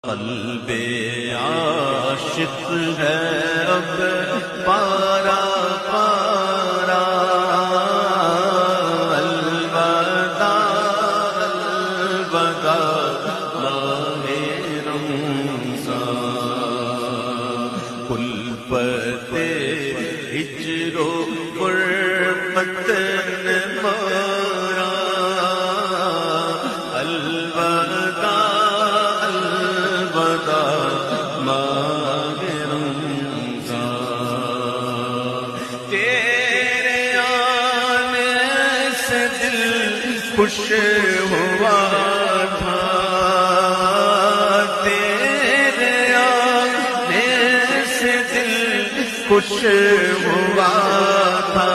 قلب عاشق ہے اب پارا پارا، الوداع الوداع ماہ رمضان، الفت ہجر و غربت نے مارا، الوداع الوداع ماہ رمضان، تیرے آنے سے دل خوش ہوا تھا، تیرے آنے سے دل خوش ہوا تھا،